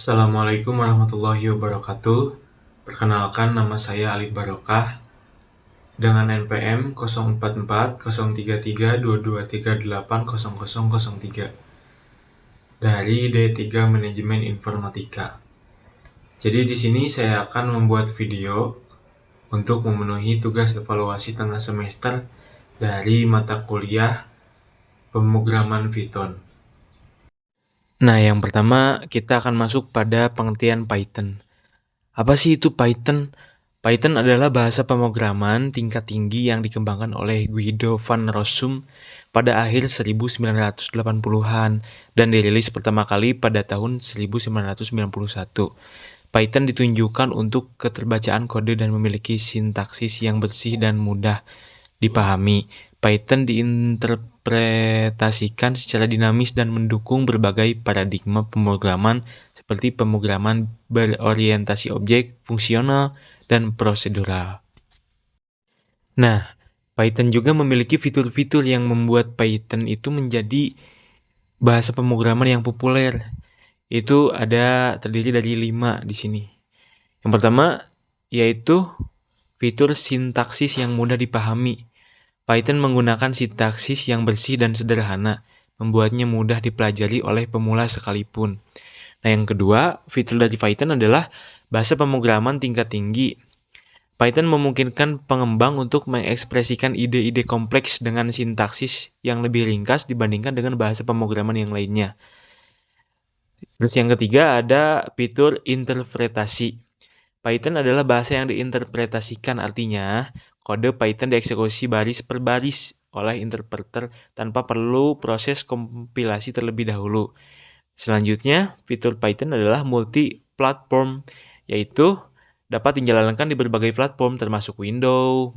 Assalamualaikum warahmatullahi wabarakatuh. Perkenalkan, nama saya Alif Barokah dengan NPM 04403322380003 dari D3 Manajemen Informatika. Jadi di sini saya akan membuat video untuk memenuhi tugas evaluasi tengah semester dari mata kuliah pemrograman Python. Nah, yang pertama kita akan masuk pada pengertian Python. Apa sih itu Python? Python adalah bahasa pemrograman tingkat tinggi yang dikembangkan oleh Guido van Rossum pada akhir 1980-an dan dirilis pertama kali pada tahun 1991. Python ditunjukkan untuk keterbacaan kode dan memiliki sintaksis yang bersih dan mudah dipahami. Python diinterpretasikan secara dinamis dan mendukung berbagai paradigma pemrograman seperti pemrograman berorientasi objek, fungsional, dan prosedural. Nah, Python juga memiliki fitur-fitur yang membuat Python itu menjadi bahasa pemrograman yang populer. Itu terdiri dari 5 di sini. Yang pertama yaitu fitur sintaksis yang mudah dipahami. Python menggunakan sintaksis yang bersih dan sederhana, membuatnya mudah dipelajari oleh pemula sekalipun. Nah, yang kedua, fitur dari Python adalah bahasa pemrograman tingkat tinggi. Python memungkinkan pengembang untuk mengekspresikan ide-ide kompleks dengan sintaksis yang lebih ringkas dibandingkan dengan bahasa pemrograman yang lainnya. Terus yang ketiga ada fitur interpretasi. Python adalah bahasa yang diinterpretasikan, artinya kode Python dieksekusi baris per baris oleh interpreter tanpa perlu proses kompilasi terlebih dahulu. Selanjutnya, fitur Python adalah multi-platform, yaitu dapat dijalankan di berbagai platform termasuk Windows,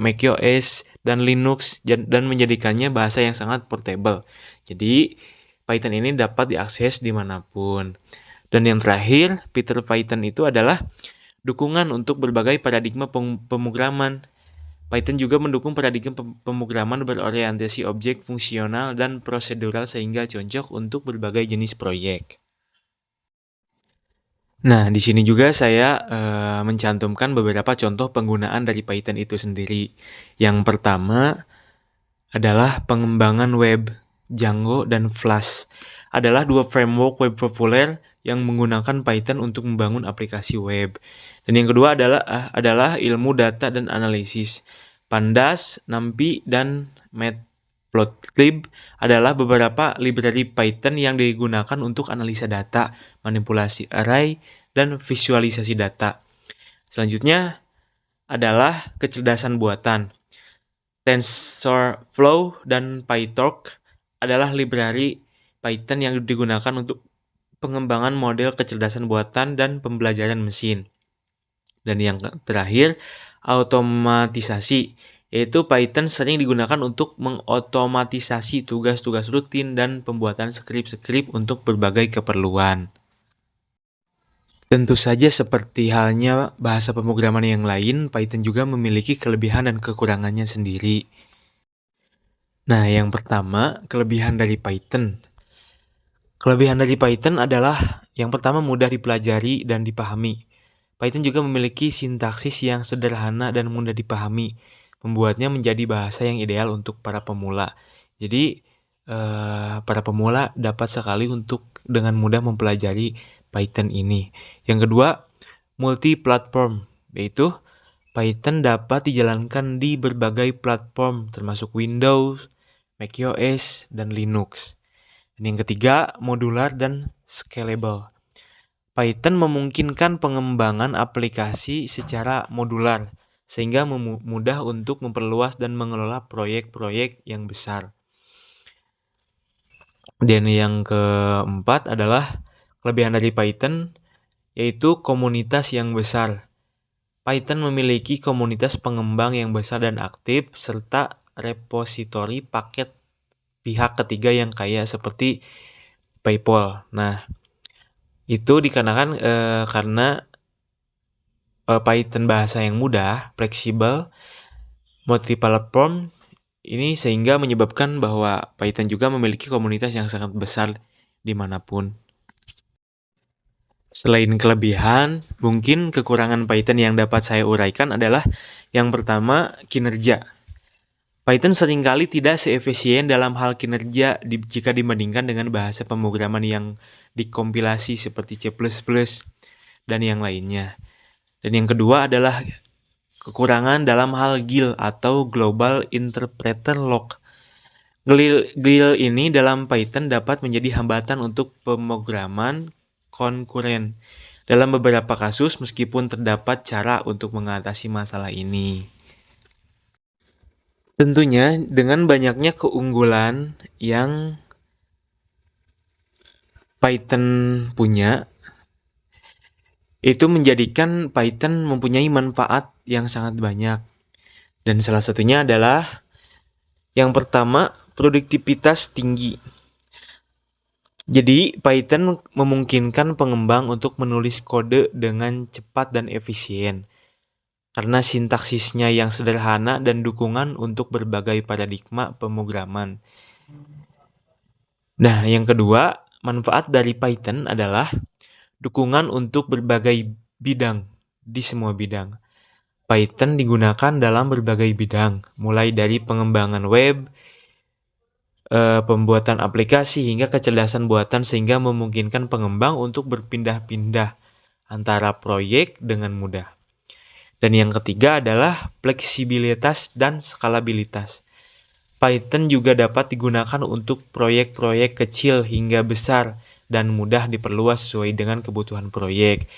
macOS, dan Linux, dan menjadikannya bahasa yang sangat portable. Jadi, Python ini dapat diakses dimanapun. Dan yang terakhir, fitur Python itu adalah dukungan untuk berbagai paradigma pemrograman. Python juga mendukung paradigma pemrograman berorientasi objek, fungsional, dan prosedural sehingga cocok untuk berbagai jenis proyek. Nah, di sini juga saya mencantumkan beberapa contoh penggunaan dari Python itu sendiri. Yang pertama adalah pengembangan web. Django dan Flash adalah dua framework web populer yang menggunakan Python untuk membangun aplikasi web. Dan yang kedua adalah ilmu data dan analisis. Pandas, NumPy, dan Matplotlib adalah beberapa library Python yang digunakan untuk analisa data, manipulasi array, dan visualisasi data. Selanjutnya adalah kecerdasan buatan. TensorFlow dan PyTorch adalah library Python yang digunakan untuk pengembangan model kecerdasan buatan dan pembelajaran mesin. Dan yang terakhir, automatisasi, yaitu Python sering digunakan untuk mengotomatisasi tugas-tugas rutin dan pembuatan skrip-skrip untuk berbagai keperluan. Tentu saja seperti halnya bahasa pemrograman yang lain, Python juga memiliki kelebihan dan kekurangannya sendiri. Nah, yang pertama, kelebihan dari Python. Kelebihan dari Python adalah yang pertama mudah dipelajari dan dipahami. Python juga memiliki sintaksis yang sederhana dan mudah dipahami, membuatnya menjadi bahasa yang ideal untuk para pemula. Jadi, para pemula dapat sekali untuk dengan mudah mempelajari Python ini. Yang kedua, multi-platform, yaitu Python dapat dijalankan di berbagai platform termasuk Windows, macOS, dan Linux. Dan yang ketiga, modular dan scalable. Python memungkinkan pengembangan aplikasi secara modular, sehingga mudah untuk memperluas dan mengelola proyek-proyek yang besar. Dan yang keempat adalah kelebihan dari Python, yaitu komunitas yang besar. Python memiliki komunitas pengembang yang besar dan aktif, serta repositori paket pihak ketiga yang kaya seperti PayPal. Nah, itu dikarenakan karena Python bahasa yang mudah, fleksibel, multi-platform, ini sehingga menyebabkan bahwa Python juga memiliki komunitas yang sangat besar dimanapun. Selain kelebihan, mungkin kekurangan Python yang dapat saya uraikan adalah yang pertama, kinerja. Python seringkali tidak seefisien dalam hal kinerja jika dibandingkan dengan bahasa pemrograman yang dikompilasi seperti C++ dan yang lainnya. Dan yang kedua adalah kekurangan dalam hal GIL atau Global Interpreter Lock. GIL ini dalam Python dapat menjadi hambatan untuk pemrograman konkuren. Dalam beberapa kasus, meskipun terdapat cara untuk mengatasi masalah ini. Tentunya dengan banyaknya keunggulan yang Python punya, itu menjadikan Python mempunyai manfaat yang sangat banyak. Dan salah satunya adalah yang pertama, produktivitas tinggi. Jadi, Python memungkinkan pengembang untuk menulis kode dengan cepat dan efisien. Karena sintaksisnya yang sederhana dan dukungan untuk berbagai paradigma pemrograman. Nah, yang kedua, manfaat dari Python adalah dukungan untuk berbagai bidang di semua bidang. Python digunakan dalam berbagai bidang, mulai dari pengembangan web, pembuatan aplikasi, hingga kecerdasan buatan sehingga memungkinkan pengembang untuk berpindah-pindah antara proyek dengan mudah. Dan yang ketiga adalah fleksibilitas dan skalabilitas. Python juga dapat digunakan untuk proyek-proyek kecil hingga besar dan mudah diperluas sesuai dengan kebutuhan proyek.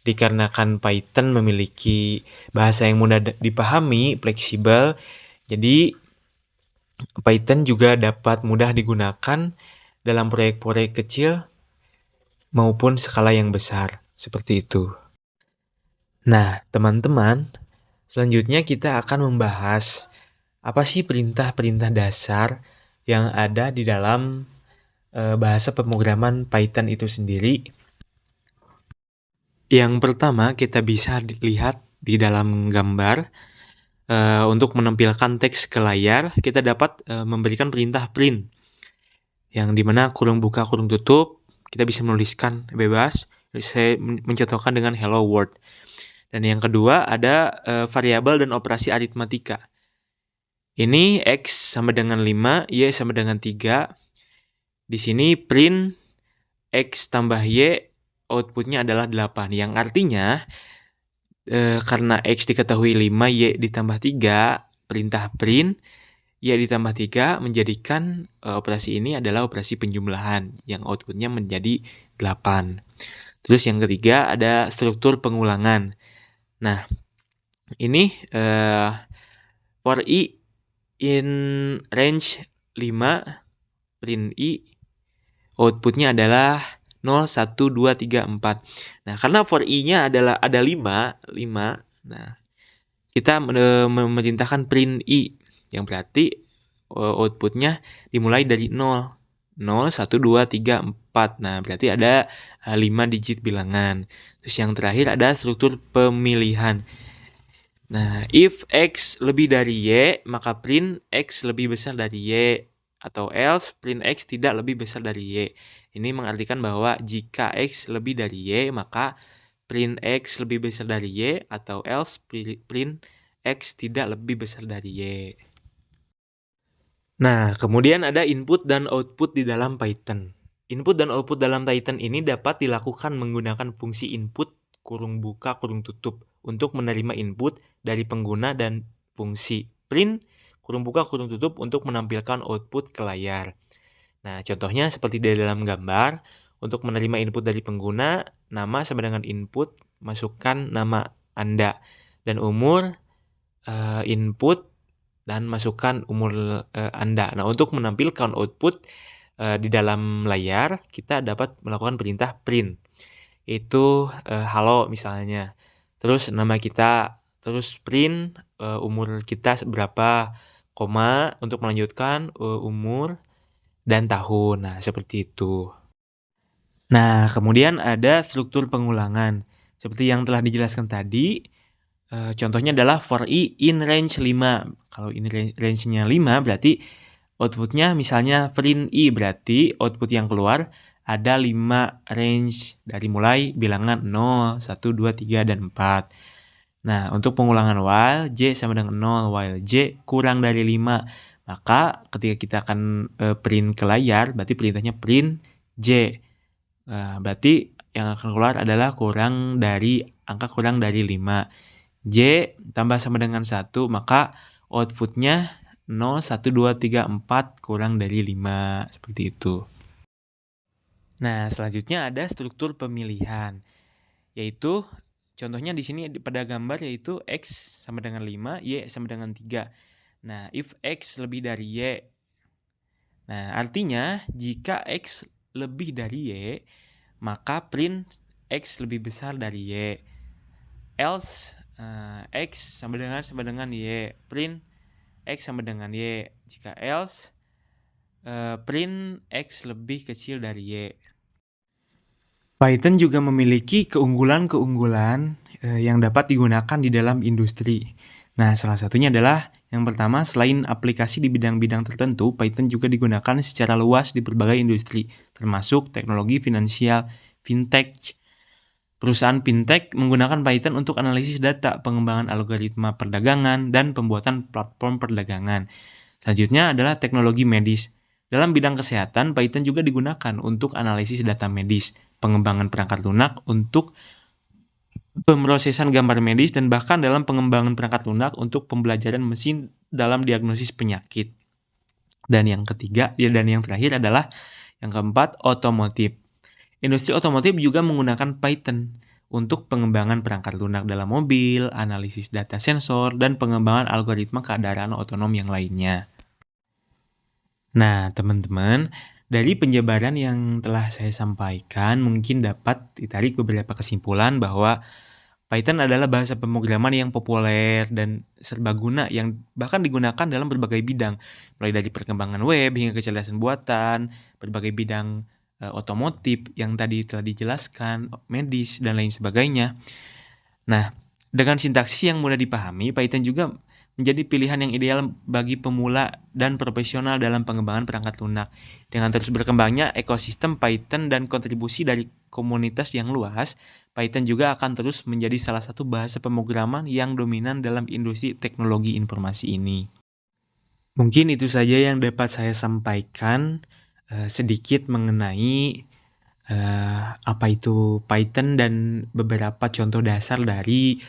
Dikarenakan Python memiliki bahasa yang mudah dipahami, fleksibel, jadi Python juga dapat mudah digunakan dalam proyek-proyek kecil maupun skala yang besar, seperti itu. Nah, teman-teman, selanjutnya kita akan membahas apa sih perintah-perintah dasar yang ada di dalam bahasa pemrograman Python itu sendiri. Yang pertama, kita bisa lihat di dalam gambar, untuk menampilkan teks ke layar, kita dapat memberikan perintah print, yang dimana kurung buka, kurung tutup, kita bisa menuliskan bebas. Saya mencontohkan dengan hello world. Dan yang kedua ada variabel dan operasi aritmatika. Ini X sama dengan 5, Y sama dengan 3. Di sini print X tambah Y, outputnya adalah 8. Yang artinya, karena X diketahui 5, Y ditambah 3, perintah print Y ditambah 3 menjadikan operasi ini adalah operasi penjumlahan, yang outputnya menjadi 8. Terus yang ketiga ada struktur pengulangan. Nah, ini for I in range 5, print I, outputnya adalah 0, 1, 2, 3, 4. Nah, karena for I-nya adalah ada 5, nah, kita memerintahkan print I, yang berarti outputnya dimulai dari 0. 0, 1, 2, 3, 4. Nah, berarti ada 5 digit bilangan. Terus yang terakhir ada struktur pemilihan. Nah, if X lebih dari Y, maka print X lebih besar dari Y. Atau else, print X tidak lebih besar dari Y. Ini mengartikan bahwa jika X lebih dari Y, maka print X lebih besar dari Y. Atau else, print X tidak lebih besar dari Y. Nah, kemudian ada input dan output di dalam Python. Input dan output dalam Python ini dapat dilakukan menggunakan fungsi input, kurung buka, kurung tutup, untuk menerima input dari pengguna dan fungsi print, kurung buka, kurung tutup untuk menampilkan output ke layar. Nah, contohnya seperti di dalam gambar, untuk menerima input dari pengguna, nama sama dengan input, masukkan nama Anda, dan umur, input, dan masukkan umur Anda. Nah, untuk menampilkan output di dalam layar, kita dapat melakukan perintah print. Itu halo misalnya. Terus nama kita, terus print umur kita berapa, koma, untuk melanjutkan umur dan tahun. Nah, seperti itu. Nah, kemudian ada struktur pengulangan. Seperti yang telah dijelaskan tadi, contohnya adalah for I in range 5. Kalau in range-nya 5 berarti outputnya misalnya print I, berarti output yang keluar ada 5 range dari mulai bilangan 0, 1, 2, 3, dan 4. Nah, untuk pengulangan while J sama dengan 0, while J kurang dari 5. Maka ketika kita akan print ke layar, berarti perintahnya print J. Berarti yang akan keluar adalah angka kurang dari 5. J tambah sama dengan 1, maka outputnya 0, 1, 2, 3, 4 kurang dari 5. Seperti itu. Nah, selanjutnya ada struktur pemilihan, yaitu contohnya di sini pada gambar yaitu X sama dengan 5, Y sama dengan 3. Nah, if X lebih dari Y, nah artinya jika X lebih dari Y, maka print X lebih besar dari Y. Else, X sama dengan Y, print X sama dengan Y. Jika else, print X lebih kecil dari Y. Python juga memiliki keunggulan-keunggulan yang dapat digunakan di dalam industri. Nah, salah satunya adalah yang pertama, selain aplikasi di bidang-bidang tertentu, Python juga digunakan secara luas di berbagai industri, termasuk teknologi finansial, fintech. Perusahaan fintech menggunakan Python untuk analisis data, pengembangan algoritma perdagangan, dan pembuatan platform perdagangan. Selanjutnya adalah teknologi medis. Dalam bidang kesehatan, Python juga digunakan untuk analisis data medis, pengembangan perangkat lunak untuk pemrosesan gambar medis, dan bahkan dalam pengembangan perangkat lunak untuk pembelajaran mesin dalam diagnosis penyakit. Dan yang terakhir adalah yang keempat, otomotif. Industri otomotif juga menggunakan Python untuk pengembangan perangkat lunak dalam mobil, analisis data sensor, dan pengembangan algoritma kendaraan otonom yang lainnya. Nah, teman-teman, dari penjabaran yang telah saya sampaikan, mungkin dapat ditarik beberapa kesimpulan bahwa Python adalah bahasa pemrograman yang populer dan serbaguna yang bahkan digunakan dalam berbagai bidang, mulai dari perkembangan web hingga kecerdasan buatan, berbagai bidang otomotif yang tadi telah dijelaskan, medis, dan lain sebagainya. Nah, dengan sintaksis yang mudah dipahami, Python juga menjadi pilihan yang ideal bagi pemula dan profesional dalam pengembangan perangkat lunak. Dengan terus berkembangnya ekosistem Python dan kontribusi dari komunitas yang luas, Python juga akan terus menjadi salah satu bahasa pemrograman yang dominan dalam industri teknologi informasi ini. Mungkin itu saja yang dapat saya sampaikan sedikit mengenai apa itu Python dan beberapa contoh dasar dari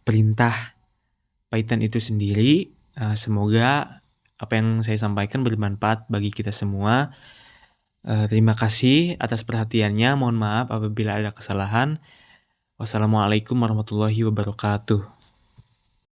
perintah Python itu sendiri. Semoga apa yang saya sampaikan bermanfaat bagi kita semua. Terima kasih atas perhatiannya. Mohon maaf apabila ada kesalahan. Wassalamualaikum warahmatullahi wabarakatuh.